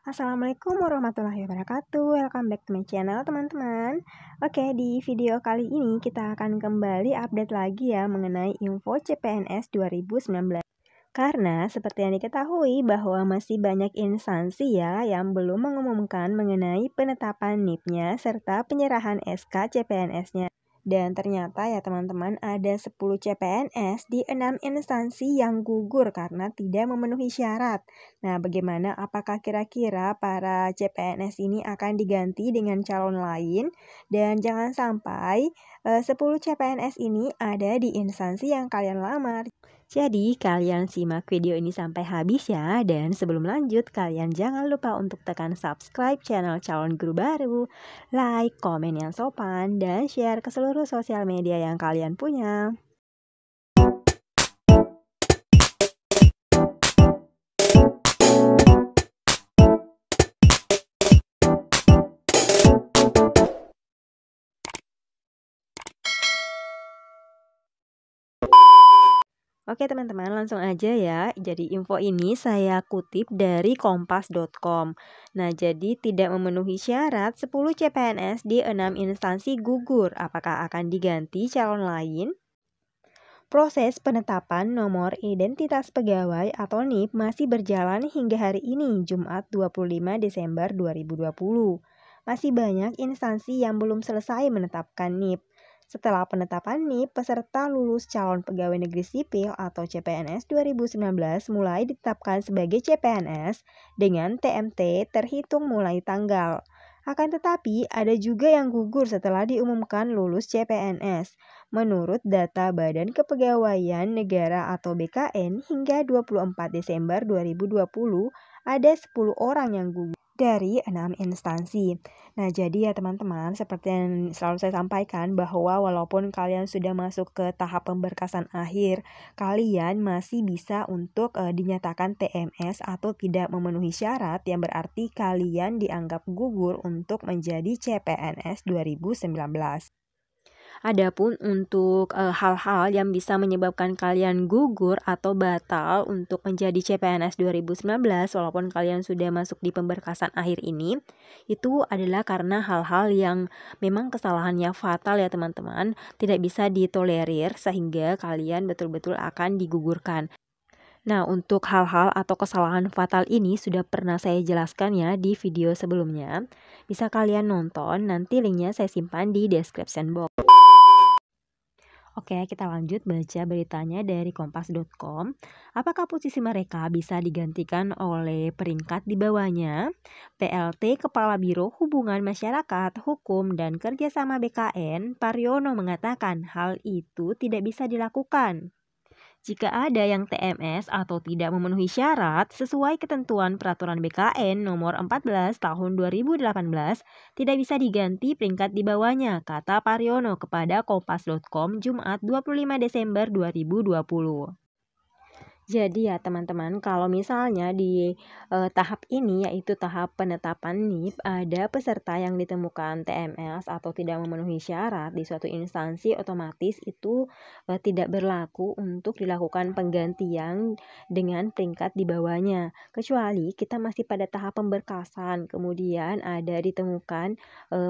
Assalamualaikum warahmatullahi wabarakatuh. Welcome back to my channel, teman-teman. Oke, di video kali ini kita akan kembali update lagi ya mengenai info CPNS 2019. Karena seperti yang diketahui bahwa masih banyak instansi ya yang belum mengumumkan mengenai penetapan NIP-nya serta penyerahan SK CPNS-nya. Dan ternyata ya teman-teman ada 10 CPNS di 6 instansi yang gugur karena tidak memenuhi syarat. Nah, bagaimana apakah kira-kira para CPNS ini akan diganti dengan calon lain? Dan jangan sampai 10 CPNS ini ada di instansi yang kalian lamar. Jadi kalian simak video ini sampai habis ya. Dan sebelum lanjut kalian jangan lupa untuk tekan subscribe channel calon guru baru, like, komen yang sopan, dan share ke seluruh sosial media yang kalian punya. Oke teman-teman, langsung aja ya. Jadi info ini saya kutip dari kompas.com. Nah, jadi tidak memenuhi syarat 10 CPNS di 6 instansi gugur. Apakah akan diganti calon lain? Proses penetapan nomor identitas pegawai atau NIP masih berjalan hingga hari ini, Jumat 25 Desember 2020. Masih banyak instansi yang belum selesai menetapkan NIP. Setelah penetapan NIP, peserta lulus calon pegawai negeri sipil atau CPNS 2019 mulai ditetapkan sebagai CPNS dengan TMT terhitung mulai tanggal. Akan tetapi, ada juga yang gugur setelah diumumkan lulus CPNS. Menurut data Badan Kepegawaian Negara atau BKN, hingga 24 Desember 2020, ada 10 orang yang gugur dari 6 instansi. Nah, jadi ya teman-teman, seperti yang selalu saya sampaikan bahwa walaupun kalian sudah masuk ke tahap pemberkasan akhir, kalian masih bisa untuk dinyatakan TMS atau tidak memenuhi syarat, yang berarti kalian dianggap gugur untuk menjadi CPNS 2019. Adapun untuk hal-hal yang bisa menyebabkan kalian gugur atau batal untuk menjadi CPNS 2019 walaupun kalian sudah masuk di pemberkasan akhir ini, itu adalah karena hal-hal yang memang kesalahannya fatal ya teman-teman, tidak bisa ditolerir sehingga kalian betul-betul akan digugurkan. Nah, untuk hal-hal atau kesalahan fatal ini sudah pernah saya jelaskan ya di video sebelumnya. Bisa kalian nonton, nanti linknya saya simpan di description box. Oke, kita lanjut baca beritanya dari kompas.com. Apakah posisi mereka bisa digantikan oleh peringkat di bawahnya? PLT Kepala Biro Hubungan Masyarakat, Hukum, dan Kerjasama BKN, Paryono mengatakan hal itu tidak bisa dilakukan jika ada yang TMS atau tidak memenuhi syarat sesuai ketentuan Peraturan BKN Nomor 14 Tahun 2018 tidak bisa diganti peringkat di bawahnya, kata Paryono kepada kompas.com Jumat 25 Desember 2020. Jadi ya teman-teman, kalau misalnya di tahap ini yaitu tahap penetapan NIP, ada peserta yang ditemukan TMS atau tidak memenuhi syarat di suatu instansi, otomatis itu tidak berlaku untuk dilakukan penggantian dengan peringkat di bawahnya. Kecuali kita masih pada tahap pemberkasan, kemudian ada ditemukan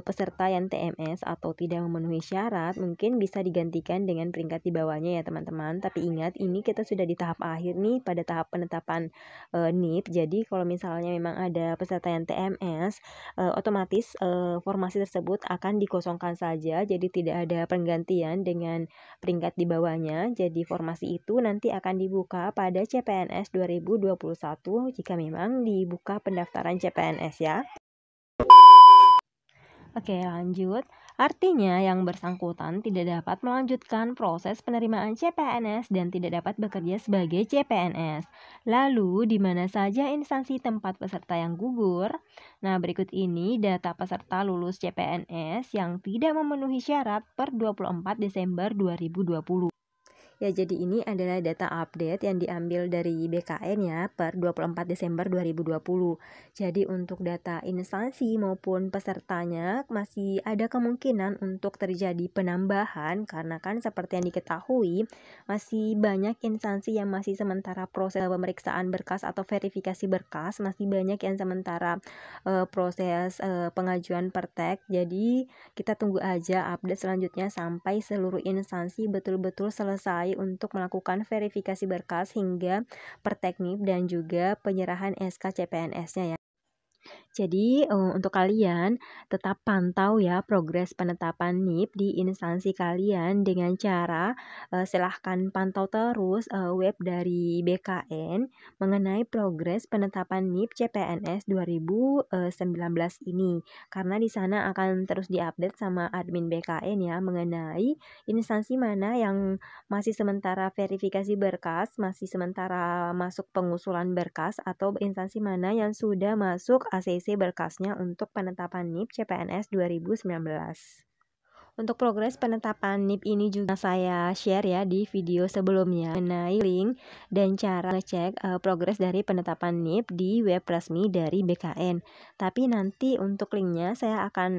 peserta yang TMS atau tidak memenuhi syarat, mungkin bisa digantikan dengan peringkat di bawahnya ya teman-teman. Tapi ingat, ini kita sudah di tahap akhir nih, pada tahap penetapan NIP. Jadi kalau misalnya memang ada peserta yang TMS, otomatis formasi tersebut akan dikosongkan saja. Jadi tidak ada penggantian dengan peringkat di bawahnya. Jadi formasi itu nanti akan dibuka pada CPNS 2021 jika memang dibuka pendaftaran CPNS ya. Oke, lanjut. Artinya yang bersangkutan tidak dapat melanjutkan proses penerimaan CPNS dan tidak dapat bekerja sebagai CPNS. Lalu, di mana saja instansi tempat peserta yang gugur? Nah, berikut ini data peserta lulus CPNS yang tidak memenuhi syarat per 24 Desember 2020. Ya, jadi ini adalah data update yang diambil dari BKN ya per 24 Desember 2020. Jadi untuk data instansi maupun pesertanya masih ada kemungkinan untuk terjadi penambahan karena kan seperti yang diketahui masih banyak instansi yang masih sementara proses pemeriksaan berkas atau verifikasi berkas, masih banyak yang sementara proses pengajuan pertek. Jadi kita tunggu aja update selanjutnya sampai seluruh instansi betul-betul selesai untuk melakukan verifikasi berkas hingga perteknip dan juga penyerahan SK CPNS-nya ya. Jadi untuk kalian tetap pantau ya progres penetapan NIP di instansi kalian dengan cara silahkan pantau terus web dari BKN mengenai progres penetapan NIP CPNS 2019 ini, karena di sana akan terus diupdate sama admin BKN ya mengenai instansi mana yang masih sementara verifikasi berkas, masih sementara masuk pengusulan berkas, atau instansi mana yang sudah masuk ACC berkasnya untuk penetapan NIP CPNS 2019. Untuk progres penetapan NIP ini juga saya share ya di video sebelumnya mengenai link dan cara ngecek progres dari penetapan NIP di web resmi dari BKN. Tapi nanti untuk linknya saya akan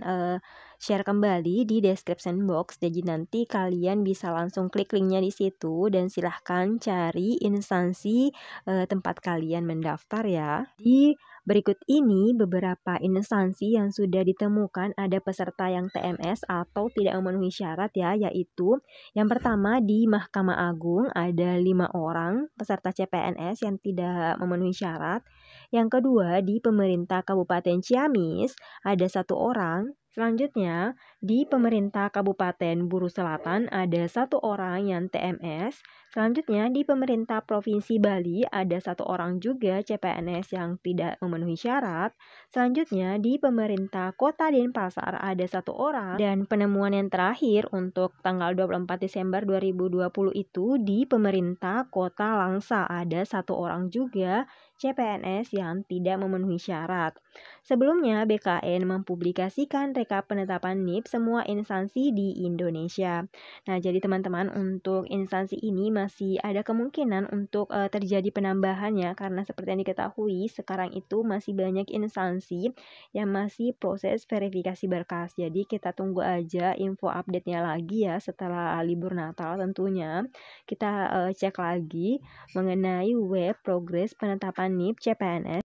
share kembali di description box. Jadi nanti kalian bisa langsung klik linknya di situ dan silahkan cari instansi tempat kalian mendaftar ya. Di berikut ini beberapa instansi yang sudah ditemukan ada peserta yang TMS atau tidak memenuhi syarat ya, yaitu yang pertama di Mahkamah Agung ada 5 orang peserta CPNS yang tidak memenuhi syarat. Yang kedua di pemerintah Kabupaten Ciamis ada 1 orang. Selanjutnya di pemerintah Kabupaten Buru Selatan ada 1 orang yang TMS. Selanjutnya di pemerintah Provinsi Bali ada 1 orang juga CPNS yang tidak memenuhi syarat. Selanjutnya di pemerintah Kota Denpasar ada 1 orang, dan penemuan yang terakhir untuk tanggal 24 Desember 2020 itu di pemerintah Kota Langsa ada 1 orang juga CPNS yang tidak memenuhi syarat. Sebelumnya BKN mempublikasikan rekap penetapan NIP semua instansi di Indonesia. Nah, jadi teman-teman untuk instansi ini masih ada kemungkinan untuk terjadi penambahan ya, karena seperti yang diketahui sekarang itu masih banyak instansi yang masih proses verifikasi berkas. Jadi kita tunggu aja info update-nya lagi ya setelah libur Natal tentunya. Kita cek lagi mengenai web progres penetapan NIP CPNS.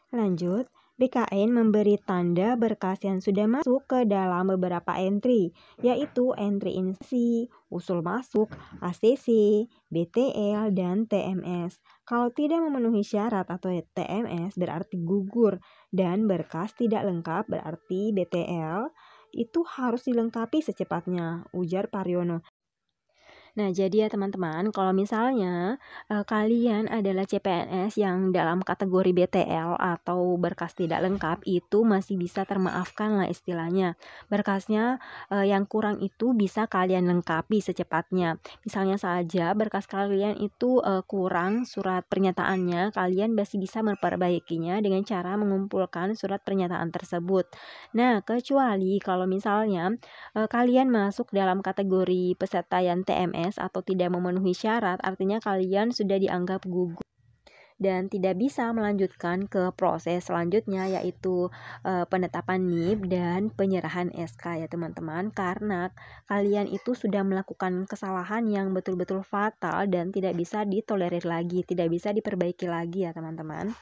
Lanjut, BKN memberi tanda berkas yang sudah masuk ke dalam beberapa entry, yaitu entry instansi, usul masuk, ACC, BTL, dan TMS. Kalau tidak memenuhi syarat atau TMS berarti gugur, dan berkas tidak lengkap berarti BTL itu harus dilengkapi secepatnya, ujar Pariono. Nah, jadi ya teman-teman, kalau misalnya kalian adalah CPNS yang dalam kategori BTL atau berkas tidak lengkap, itu masih bisa termaafkan lah istilahnya. Berkasnya yang kurang itu bisa kalian lengkapi secepatnya. Misalnya saja berkas kalian itu kurang surat pernyataannya, kalian masih bisa memperbaikinya dengan cara mengumpulkan surat pernyataan tersebut. Nah, kecuali kalau misalnya kalian masuk dalam kategori peserta yang TMS atau tidak memenuhi syarat, artinya kalian sudah dianggap gugur dan tidak bisa melanjutkan ke proses selanjutnya, yaitu penetapan NIP dan penyerahan SK ya teman-teman, karena kalian itu sudah melakukan kesalahan yang betul-betul fatal dan tidak bisa ditolerir lagi, tidak bisa diperbaiki lagi ya teman-teman.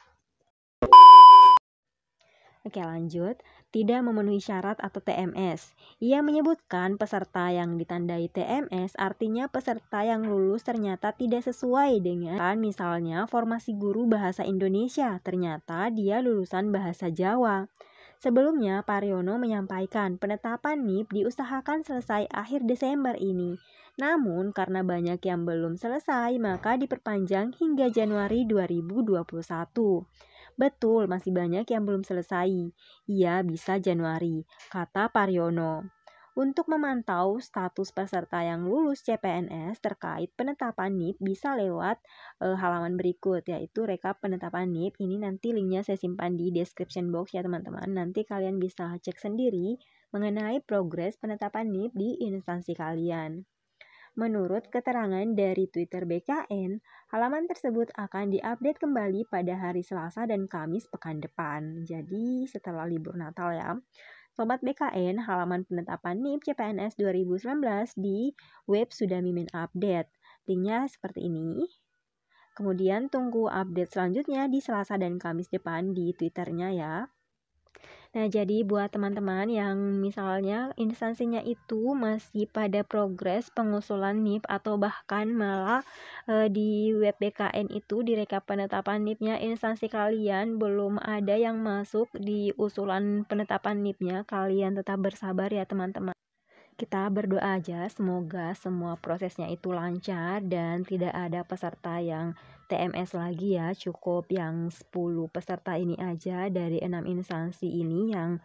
Oke, lanjut. Tidak memenuhi syarat atau TMS. Ia menyebutkan peserta yang ditandai TMS artinya peserta yang lulus ternyata tidak sesuai dengan misalnya formasi guru bahasa Indonesia, ternyata dia lulusan bahasa Jawa. Sebelumnya, Pariono menyampaikan penetapan NIP diusahakan selesai akhir Desember ini. Namun, karena banyak yang belum selesai, maka diperpanjang hingga Januari 2021. Betul, masih banyak yang belum selesai. Iya, bisa Januari, kata Pariono. Untuk memantau status peserta yang lulus CPNS terkait penetapan NIP bisa lewat halaman berikut, yaitu rekap penetapan NIP. Ini nanti linknya saya simpan di description box ya teman-teman. Nanti kalian bisa cek sendiri mengenai progres penetapan NIP di instansi kalian. Menurut keterangan dari Twitter BKN, halaman tersebut akan diupdate kembali pada hari Selasa dan Kamis pekan depan. Jadi setelah libur Natal ya. Sobat BKN, halaman penetapan NIP CPNS 2019 di web sudah mimin update. Linknya seperti ini. Kemudian tunggu update selanjutnya di Selasa dan Kamis depan di Twitternya ya. Nah, jadi buat teman-teman yang misalnya instansinya itu masih pada progres pengusulan NIP atau bahkan malah di web BKN itu di rekap penetapan NIP-nya instansi kalian belum ada yang masuk di usulan penetapan NIP-nya, kalian tetap bersabar ya teman-teman. Kita berdoa aja semoga semua prosesnya itu lancar dan tidak ada peserta yang TMS lagi ya. Cukup yang 10 peserta ini aja dari 6 instansi ini yang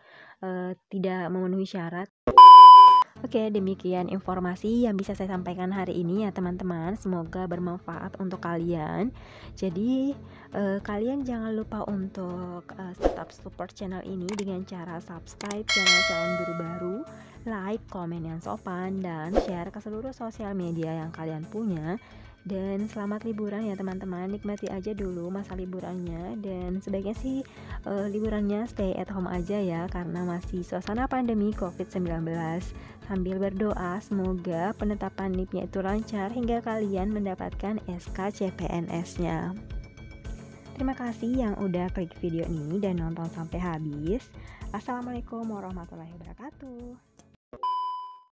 tidak memenuhi syarat. Oke, demikian informasi yang bisa saya sampaikan hari ini ya teman-teman. Semoga bermanfaat untuk kalian. Jadi kalian jangan lupa untuk tetap support channel ini dengan cara subscribe channel Calon Guru Baru, like, komen yang sopan, dan share ke seluruh sosial media yang kalian punya. Dan selamat liburan ya teman-teman, nikmati aja dulu masa liburannya. Dan sebaiknya sih liburannya stay at home aja ya, karena masih suasana pandemi COVID-19. Sambil berdoa semoga penetapan NIP-nya itu lancar hingga kalian mendapatkan SK CPNS-nya. Terima kasih yang udah klik video ini dan nonton sampai habis. Assalamualaikum warahmatullahi wabarakatuh.